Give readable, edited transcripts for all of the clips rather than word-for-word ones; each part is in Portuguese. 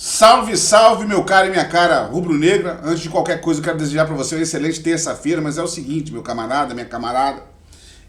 Salve, salve, meu cara e minha cara rubro-negra. Antes de qualquer coisa, eu quero desejar para você uma excelente terça-feira, mas é o seguinte, meu camarada, minha camarada.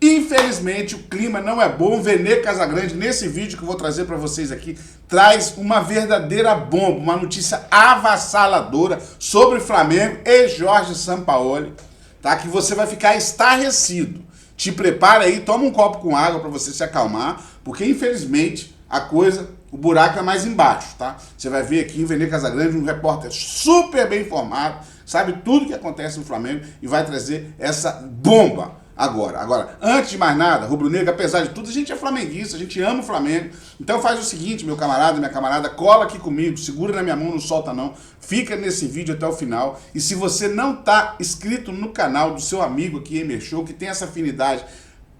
Infelizmente, o clima não é bom. Vene Casagrande, nesse vídeo que eu vou trazer para vocês aqui, traz uma verdadeira bomba, uma notícia avassaladora sobre o Flamengo e Jorge Sampaoli, tá? Que você vai ficar estarrecido. Te prepara aí, toma um copo com água para você se acalmar, porque infelizmente o buraco é mais embaixo, tá? Você vai ver aqui em Vene Casagrande um repórter super bem informado, sabe tudo que acontece no Flamengo e vai trazer essa bomba agora. Agora, antes de mais nada, rubro-negro, apesar de tudo, a gente é flamenguista, a gente ama o Flamengo. Então faz o seguinte, meu camarada, minha camarada, cola aqui comigo, segura na minha mão, não solta não, fica nesse vídeo até o final. E se você não tá inscrito no canal do seu amigo aqui, Emer Show, que tem essa afinidade,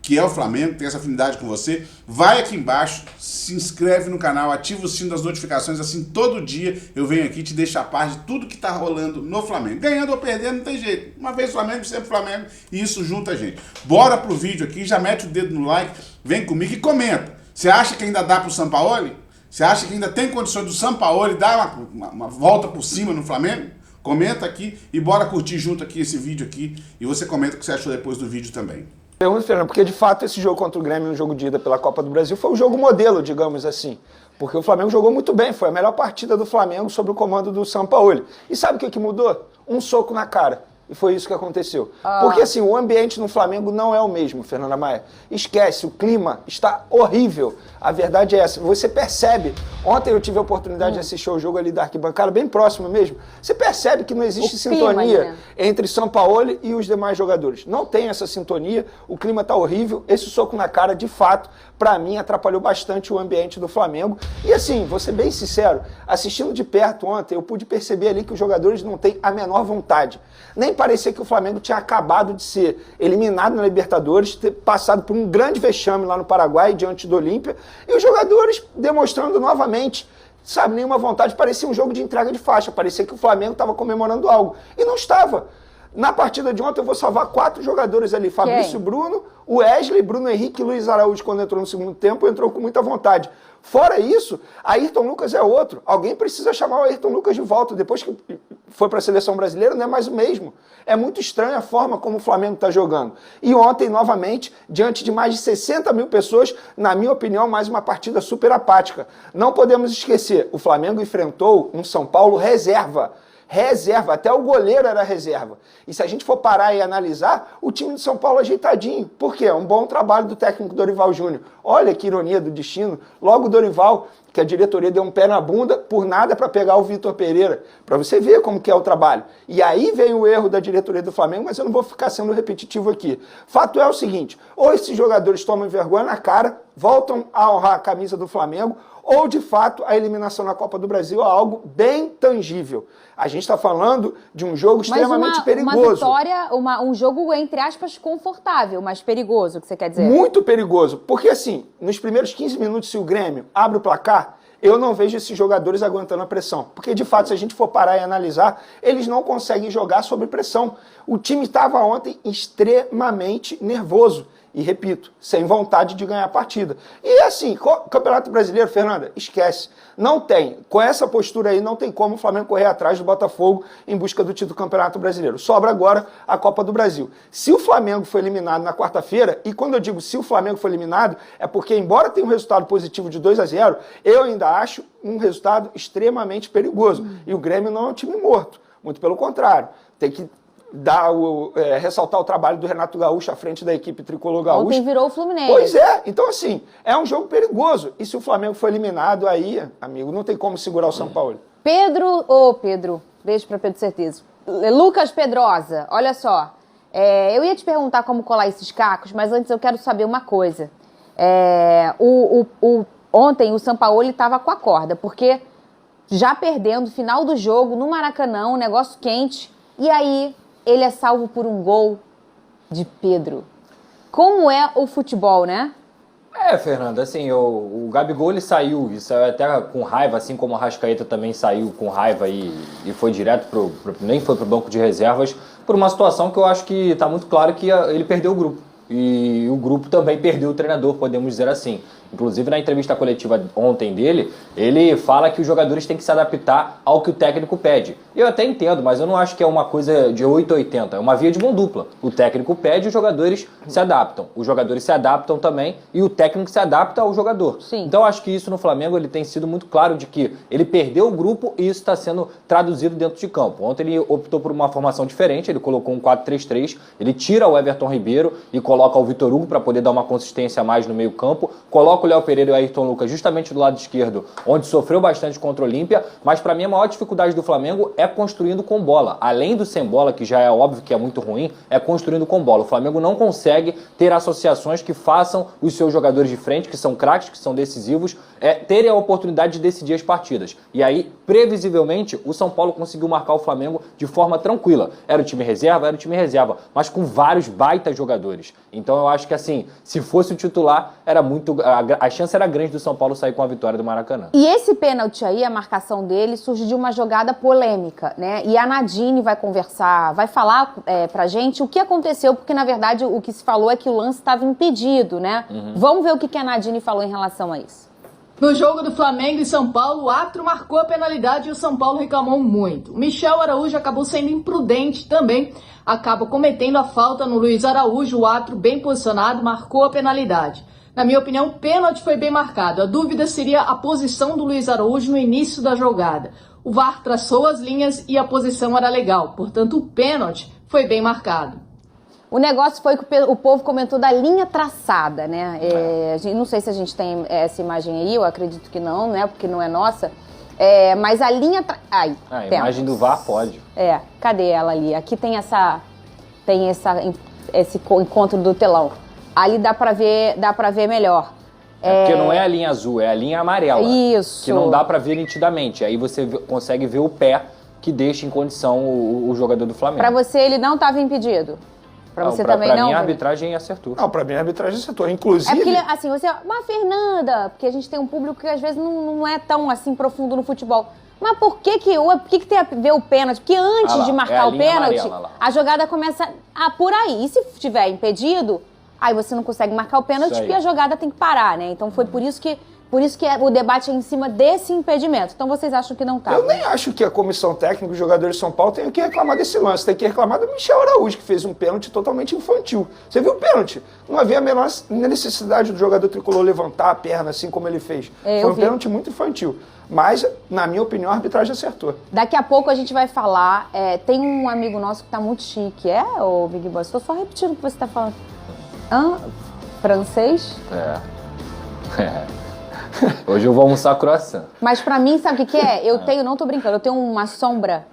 que é o Flamengo, tem essa afinidade com você, vai aqui embaixo, se inscreve no canal, ativa o sino das notificações, assim todo dia eu venho aqui te deixar a par de tudo que tá rolando no Flamengo. Ganhando ou perdendo não tem jeito, uma vez Flamengo, sempre Flamengo, e isso junta a gente. Bora pro vídeo aqui, já mete o dedo no like, vem comigo e comenta. Você acha que ainda dá pro Sampaoli? Você acha que ainda tem condições do Sampaoli dar uma volta por cima no Flamengo? Comenta aqui e bora curtir junto aqui esse vídeo aqui, e você comenta o que você achou depois do vídeo também. Pergunta, Fernando, porque de fato esse jogo contra o Grêmio, um jogo de ida pela Copa do Brasil, foi um jogo modelo, digamos assim. Porque o Flamengo jogou muito bem, foi a melhor partida do Flamengo sob o comando do Sampaoli. E sabe o que mudou? Um soco na cara. E foi isso que aconteceu. Porque assim, o ambiente no Flamengo não é o mesmo, Fernanda Maia. Esquece, o clima está horrível. A verdade é essa. Você percebe, ontem eu tive a oportunidade de assistir o jogo ali da arquibancada, bem próximo mesmo. Você percebe que não existe sintonia entre Sampaoli e os demais jogadores. Não tem essa sintonia, o clima está horrível. Esse soco na cara, de fato, para mim, atrapalhou bastante o ambiente do Flamengo. E assim, vou ser bem sincero, assistindo de perto ontem, eu pude perceber ali que os jogadores não têm a menor vontade. Nem parecia que o Flamengo tinha acabado de ser eliminado na Libertadores, ter passado por um grande vexame lá no Paraguai, diante do Olímpia, e os jogadores demonstrando novamente, sabe, nenhuma vontade. Parecia um jogo de entrega de faixa, parecia que o Flamengo estava comemorando algo, e não estava. Na partida de ontem eu vou salvar 4 jogadores ali, Fabrício Bruno, o Wesley, Bruno Henrique e Luiz Araújo, quando entrou no segundo tempo, entrou com muita vontade. Fora isso, Ayrton Lucas é outro. Alguém precisa chamar o Ayrton Lucas de volta. Depois que foi para a seleção brasileira, não é mais o mesmo. É muito estranha a forma como o Flamengo está jogando. E ontem, novamente, diante de mais de 60 mil pessoas, na minha opinião, mais uma partida super apática. Não podemos esquecer, o Flamengo enfrentou um São Paulo reserva. Reserva, até o goleiro era reserva. E se a gente for parar e analisar, o time de São Paulo ajeitadinho. Por quê? Um bom trabalho do técnico Dorival Júnior. Olha que ironia do destino. Logo o Dorival, que a diretoria deu um pé na bunda, por nada para pegar o Vitor Pereira. Para você ver como que é o trabalho. E aí vem o erro da diretoria do Flamengo, mas eu não vou ficar sendo repetitivo aqui. Fato é o seguinte, ou esses jogadores tomam vergonha na cara, voltam a honrar a camisa do Flamengo, ou de fato a eliminação na Copa do Brasil é algo bem tangível. A gente está falando de um jogo extremamente perigoso. Uma vitória, um jogo, entre aspas, confortável, mas perigoso, o que você quer dizer? Muito perigoso, porque assim, nos primeiros 15 minutos, se o Grêmio abre o placar, eu não vejo esses jogadores aguentando a pressão. Porque, de fato, se a gente for parar e analisar, eles não conseguem jogar sob pressão. O time estava ontem extremamente nervoso. E, repito, sem vontade de ganhar a partida. E, assim, Campeonato Brasileiro, Fernanda, esquece. Não tem. Com essa postura aí, não tem como o Flamengo correr atrás do Botafogo em busca do título do Campeonato Brasileiro. Sobra agora a Copa do Brasil. Se o Flamengo foi eliminado na quarta-feira, e quando eu digo se o Flamengo foi eliminado, é porque, embora tenha um resultado positivo de 2-0, eu ainda acho um resultado extremamente perigoso. E o Grêmio não é um time morto. Muito pelo contrário. Tem que ressaltar o trabalho do Renato Gaúcho à frente da equipe tricolor gaúcha. Ontem virou o Fluminense. Pois é, então assim, é um jogo perigoso. E se o Flamengo for eliminado, aí, amigo, não tem como segurar o São Paulo. Pedro, beijo para Pedro Certeza. Lucas Pedrosa, olha só, eu ia te perguntar como colar esses cacos, mas antes eu quero saber uma coisa. Ontem o Sampaoli estava com a corda, porque já perdendo, final do jogo, no Maracanã, um negócio quente, e aí ele é salvo por um gol de Pedro. Como é o futebol, né? Fernanda, assim, o Gabigol ele saiu até com raiva, assim como o Arrascaeta também saiu com raiva e foi direto nem foi pro banco de reservas, por uma situação que eu acho que está muito claro que ele perdeu o grupo. E o grupo também perdeu o treinador, podemos dizer assim. Inclusive, na entrevista coletiva ontem dele, ele fala que os jogadores têm que se adaptar ao que o técnico pede. Eu até entendo, mas eu não acho que é uma coisa de 880, é uma via de mão dupla. O técnico pede, os jogadores se adaptam. Os jogadores se adaptam também e o técnico se adapta ao jogador. Sim. Então, eu acho que isso no Flamengo ele tem sido muito claro de que ele perdeu o grupo e isso está sendo traduzido dentro de campo. Ontem ele optou por uma formação diferente, ele colocou um 4-3-3, ele tira o Everton Ribeiro e coloca o Vitor Hugo para poder dar uma consistência a mais no meio campo, coloca o Léo Pereira e o Ayrton Lucas justamente do lado esquerdo, onde sofreu bastante contra o Olímpia, mas para mim a maior dificuldade do Flamengo é construindo com bola. Além do sem bola, que já é óbvio que é muito ruim, é construindo com bola. O Flamengo não consegue ter associações que façam os seus jogadores de frente, que são craques, que são decisivos, terem a oportunidade de decidir as partidas. E aí, previsivelmente, o São Paulo conseguiu marcar o Flamengo de forma tranquila. Era o time reserva, mas com vários baitas jogadores. Então eu acho que assim, se fosse o titular, a chance era grande do São Paulo sair com a vitória do Maracanã. E esse pênalti aí, a marcação dele, surge de uma jogada polêmica, né? E a Nadine vai conversar, vai falar pra gente o que aconteceu, porque na verdade o que se falou é que o lance estava impedido, né? Vamos ver o que a Nadine falou em relação a isso. No jogo do Flamengo e São Paulo, o árbitro marcou a penalidade e o São Paulo reclamou muito. O Michel Araújo acabou sendo imprudente também, acaba cometendo a falta no Luiz Araújo, o árbitro bem posicionado marcou a penalidade. Na minha opinião, o pênalti foi bem marcado. A dúvida seria a posição do Luiz Araújo no início da jogada. O VAR traçou as linhas e a posição era legal, portanto o pênalti foi bem marcado. O negócio foi que o povo comentou da linha traçada, né? Não sei se a gente tem essa imagem aí, eu acredito que não, né? Porque não é nossa. Mas a linha... Ai, a imagem do VAR pode. Cadê ela ali? Aqui tem esse encontro do telão. Ali dá pra ver melhor. Porque não é a linha azul, é a linha amarela. Isso. Que não dá pra ver nitidamente. Aí você consegue ver o pé que deixa em condição o jogador do Flamengo. Pra você, ele não estava impedido? Pra você também não? Pra mim, a arbitragem acertou. Não, pra mim a arbitragem acertou. Inclusive... É porque, assim, mas Fernanda, porque a gente tem um público que às vezes não é tão, assim, profundo no futebol. Mas por que tem a ver o pênalti? Porque antes de marcar o pênalti, a jogada começa por aí. E se estiver impedido, aí você não consegue marcar o pênalti e a jogada tem que parar, né? Então foi por isso que o debate é em cima desse impedimento. Então vocês acham que não tá? Eu nem acho que a comissão técnica, os jogadores de São Paulo, tenham que reclamar desse lance. Tem que reclamar do Michel Araújo, que fez um pênalti totalmente infantil. Você viu o pênalti? Não havia a menor necessidade do jogador tricolor levantar a perna assim como ele fez. Foi um pênalti muito infantil. Mas, na minha opinião, a arbitragem acertou. Daqui a pouco a gente vai falar. Tem um amigo nosso que tá muito chique. Ô Big Boss? Estou só repetindo o que você tá falando. Francês? Hoje eu vou almoçar croissant. Mas pra mim, sabe o que é? Não tô brincando, eu tenho uma sombra.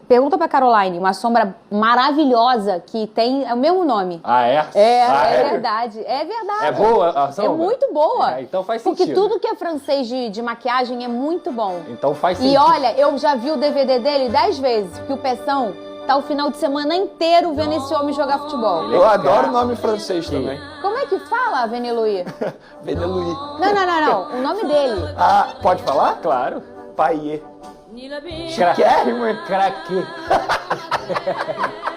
Pergunta pra Caroline, uma sombra maravilhosa que tem o mesmo nome. É verdade. É verdade. É boa a sombra? É muito boa. Então faz sentido. Porque tudo que é francês de maquiagem é muito bom. Então faz sentido. E olha, eu já vi o DVD dele 10 vezes, porque o Peção tá o final de semana inteiro vendo esse homem jogar futebol. Eu adoro o nome francês também. Como é que fala, Veneluí? Veneluí. Não. O nome dele. Pode falar? Claro. Paier. Chiquérrimo, craque.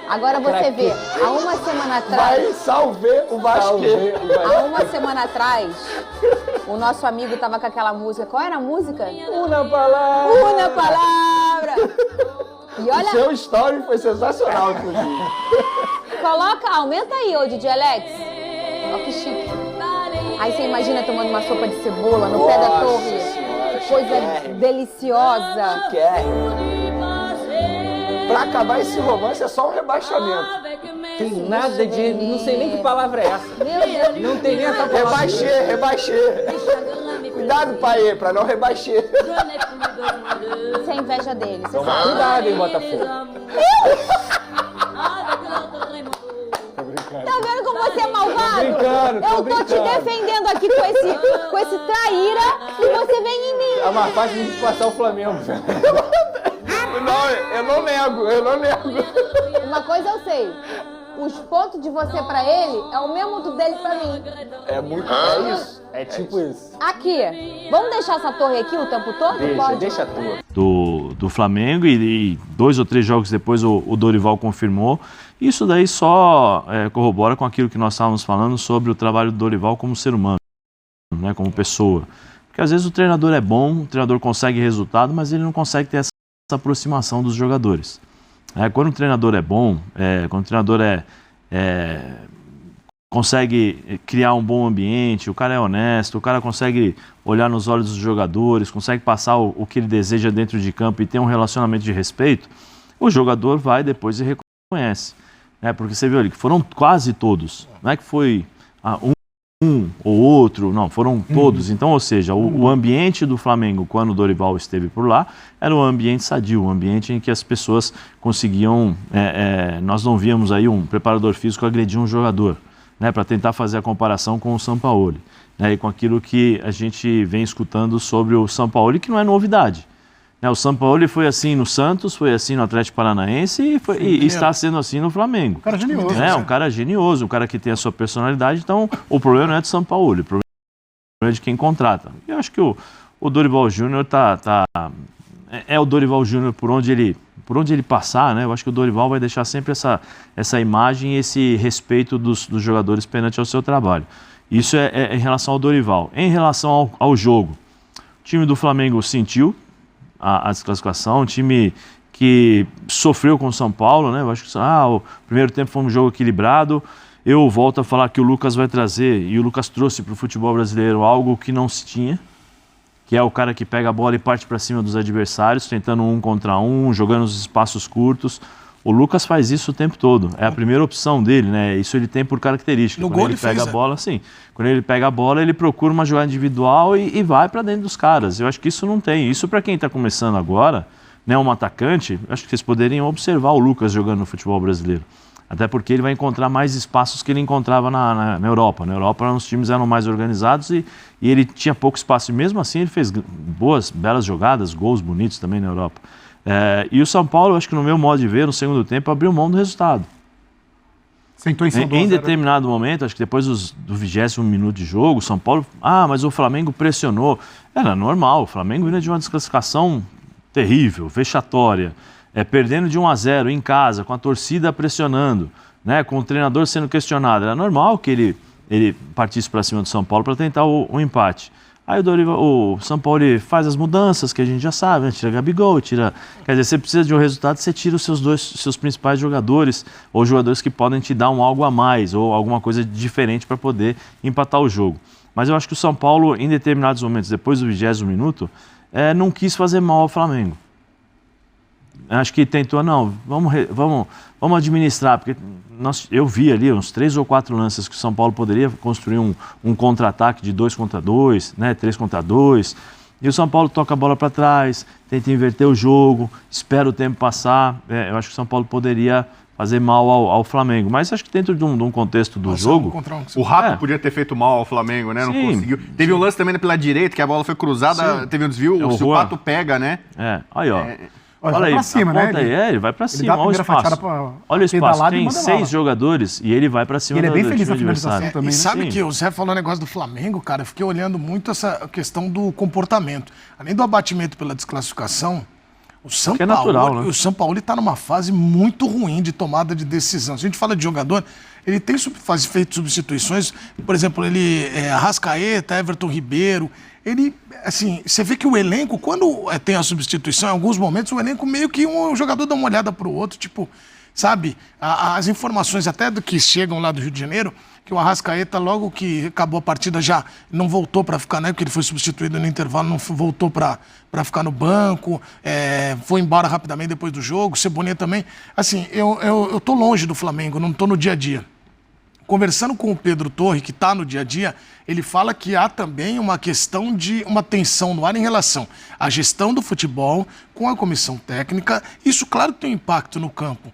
Agora você vê, há uma semana atrás... Vai salver o Basquê. Há uma semana atrás, o nosso amigo tava com aquela música. Qual era a música? Una palavra. Una palavra. E olha... O seu story foi sensacional, inclusive. Aumenta aí, ô DJ Alex. Ó que chique. Aí você imagina tomando uma sopa de cebola no pé da torre. Senhora, coisa deliciosa. Pra acabar esse romance é só um rebaixamento. Tem nada de... Não sei nem que palavra é essa. Meu Deus. Não tem nem essa palavra. Rebaixê. Cuidado, Paier, pra não rebaixar. Isso é inveja dele. Toma cuidado, hein, Botafogo. Tá vendo como você é malvado? Tô Eu tô te defendendo aqui com esse traíra e você vem em mim. É mais fácil de passar o Flamengo. Não, eu não nego. Uma coisa eu sei. Os pontos de você pra ele é o mesmo do dele pra mim. É isso. É tipo isso. Aqui, vamos deixar essa torre aqui o tempo todo? Deixa a tua. Do Flamengo e 2 ou 3 jogos depois o Dorival confirmou. Isso daí só corrobora com aquilo que nós estávamos falando sobre o trabalho do Dorival como ser humano. né, como pessoa. Porque às vezes o treinador é bom, o treinador consegue resultado, mas ele não consegue ter essa aproximação dos jogadores. Quando o treinador é bom, quando o treinador consegue criar um bom ambiente, o cara é honesto, o cara consegue olhar nos olhos dos jogadores, consegue passar o que ele deseja dentro de campo e ter um relacionamento de respeito, o jogador vai depois e reconhece. Porque você viu ali que foram quase todos, não é que foi um ou outro, não, foram todos. Então, ou seja, o ambiente do Flamengo, quando o Dorival esteve por lá, era um ambiente sadio, um ambiente em que as pessoas conseguiam... nós não víamos aí um preparador físico agredir um jogador, né, para tentar fazer a comparação com o Sampaoli, né, e com aquilo que a gente vem escutando sobre o Sampaoli, que não é novidade. O Sampaoli foi assim no Santos, foi assim no Atlético Paranaense e está sendo assim no Flamengo. Um cara genioso. Um cara genioso, um cara que tem a sua personalidade. Então, o problema não é do Sampaoli, o problema é de quem contrata. Eu acho que o Dorival Júnior é o Dorival Júnior por onde ele passar, né? Eu acho que o Dorival vai deixar sempre essa imagem e esse respeito dos jogadores perante ao seu trabalho. Isso é em relação ao Dorival. Em relação ao jogo, o time do Flamengo sentiu a desclassificação, um time que sofreu com o São Paulo, né? Eu acho que o primeiro tempo foi um jogo equilibrado. Eu volto a falar que o Lucas vai trazer, e o Lucas trouxe para o futebol brasileiro algo que não se tinha, que é o cara que pega a bola e parte para cima dos adversários, tentando 1 contra 1, jogando os espaços curtos. O Lucas faz isso o tempo todo. É a primeira opção dele, né? Isso ele tem por característica. No Quando gol ele pega fez, a bola, sim. Quando ele pega a bola, ele procura uma jogada individual e vai para dentro dos caras. Eu acho que isso não tem. Isso para quem está começando agora, né, um atacante, acho que vocês poderiam observar o Lucas jogando no futebol brasileiro. Até porque ele vai encontrar mais espaços que ele encontrava na Europa. Na Europa, os times eram mais organizados e ele tinha pouco espaço. E mesmo assim, ele fez belas jogadas, gols bonitos também na Europa. E o São Paulo, acho que no meu modo de ver, no segundo tempo, abriu mão do resultado. Sentou Em determinado momento, acho que depois do 20º minuto de jogo, o São Paulo... mas o Flamengo pressionou. Era normal, o Flamengo vinha de uma desclassificação terrível, vexatória, perdendo de 1-0 em casa, com a torcida pressionando, né, com o treinador sendo questionado. Era normal que ele partisse para cima do São Paulo para tentar o empate. Aí o São Paulo faz as mudanças que a gente já sabe, né? Tira Gabigol, quer dizer, você precisa de um resultado, você tira os seus principais jogadores, ou jogadores que podem te dar algo a mais, ou alguma coisa diferente para poder empatar o jogo. Mas eu acho que o São Paulo, em determinados momentos, depois do 20º minuto, não quis fazer mal ao Flamengo. Acho que tentou, vamos administrar, porque eu vi ali uns 3 ou 4 lances que o São Paulo poderia construir um contra-ataque de 2 contra 2, né, 3 contra 2, e o São Paulo toca a bola para trás, tenta inverter o jogo, espera o tempo passar. Eu acho que o São Paulo poderia fazer mal ao Flamengo, mas acho que dentro de um contexto do jogo... O Rato podia ter feito mal ao Flamengo, né? Não conseguiu. Teve um lance também pela direita, que a bola foi cruzada, teve um desvio, se o Pato pega, né? Aí, ó. Olha aí, pra cima, né? Ele vai pra cima, olha o espaço. Olha o espaço, tem 6 jogadores e ele vai pra cima do time adversário. Ele é bem feliz na finalização também, né? E sabe que o Zé falou um negócio do Flamengo, cara, eu fiquei olhando muito essa questão do comportamento. Além do abatimento pela desclassificação, o São Paulo está numa fase muito ruim de tomada de decisão. Se a gente fala de jogador, ele tem feito substituições, por exemplo, Arrascaeta, Everton Ribeiro. Ele, assim, você vê que o elenco, quando tem a substituição, em alguns momentos, o elenco meio que um jogador dá uma olhada pro outro, tipo, sabe? As informações até do que chegam lá do Rio de Janeiro, que o Arrascaeta, logo que acabou a partida, já não voltou para ficar, né? Porque ele foi substituído no intervalo, não voltou para ficar no banco, foi embora rapidamente depois do jogo, Cebolinha também. Assim, eu tô longe do Flamengo, não tô no dia a dia. Conversando com o Pedro Torre, que está no dia a dia, ele fala que há também uma questão de uma tensão no ar em relação à gestão do futebol com a comissão técnica. Isso, claro, tem um impacto no campo.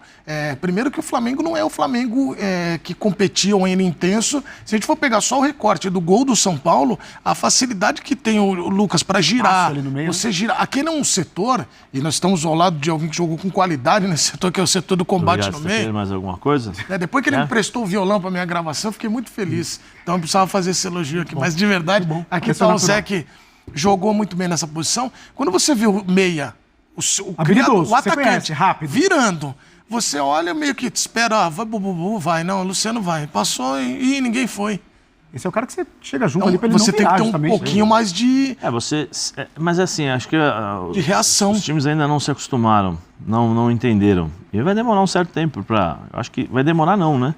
Primeiro que o Flamengo não é o Flamengo que competia ou ainda intenso. Se a gente for pegar só o recorte do gol do São Paulo, a facilidade que tem o Lucas para girar, você girar. Aquele é um setor, e nós estamos ao lado de alguém que jogou com qualidade nesse setor, que é o setor do combate no meio. Quer mais alguma coisa? Depois que ele me prestou o violão para minha gravação, eu fiquei muito feliz. Então eu precisava fazer esse elogio aqui. Mas de verdade, aqui está o Zé que jogou muito bem nessa posição. Quando você vê o meia, o atacante rápido, virando, você olha meio que espera, vai, Luciano vai. Passou e ninguém foi. Esse é o cara que você chega junto ali pra ele você não tem que ter um justamente, pouquinho mais de... Mas assim, acho que de reação. Os times ainda não se acostumaram, não entenderam. E vai demorar um certo tempo para... Acho que vai demorar não, né?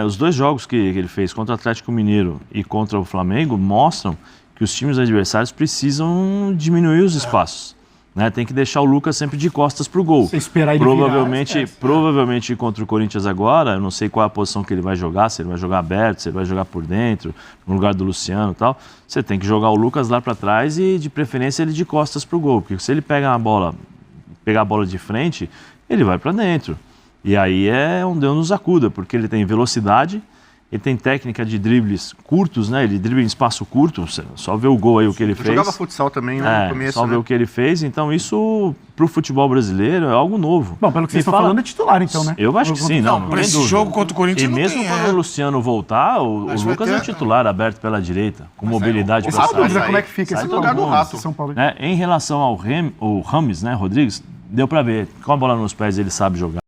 Os 2 jogos que ele fez contra o Atlético Mineiro e contra o Flamengo mostram que os times adversários precisam diminuir os espaços. Né? Tem que deixar o Lucas sempre de costas para o gol. Você esperar ele provavelmente contra o Corinthians agora, eu não sei qual é a posição que ele vai jogar, se ele vai jogar aberto, se ele vai jogar por dentro, no lugar do Luciano e tal. Você tem que jogar o Lucas lá para trás e, de preferência, ele de costas para o gol. Porque se ele pegar a bola de frente, ele vai para dentro. E aí é um Deus nos acuda, porque ele tem velocidade, ele tem técnica de dribles curtos, né? Ele dribla em espaço curto, só vê o gol aí, o que ele fez. Jogava futsal também no começo, só ver o que ele fez. Então isso, pro futebol brasileiro, é algo novo. Bom, pelo que vocês estão falando, é titular então, né? Eu acho que sim, não para esse jogo contra o Corinthians não tem. E mesmo quando o Luciano voltar, o Lucas é titular, aberto pela direita, com mobilidade para sair. Dúvida como é que fica esse lugar do Rato. São Paulo. Em relação ao Rames, né, Rodrigues, deu para ver. Com a bola nos pés ele sabe jogar.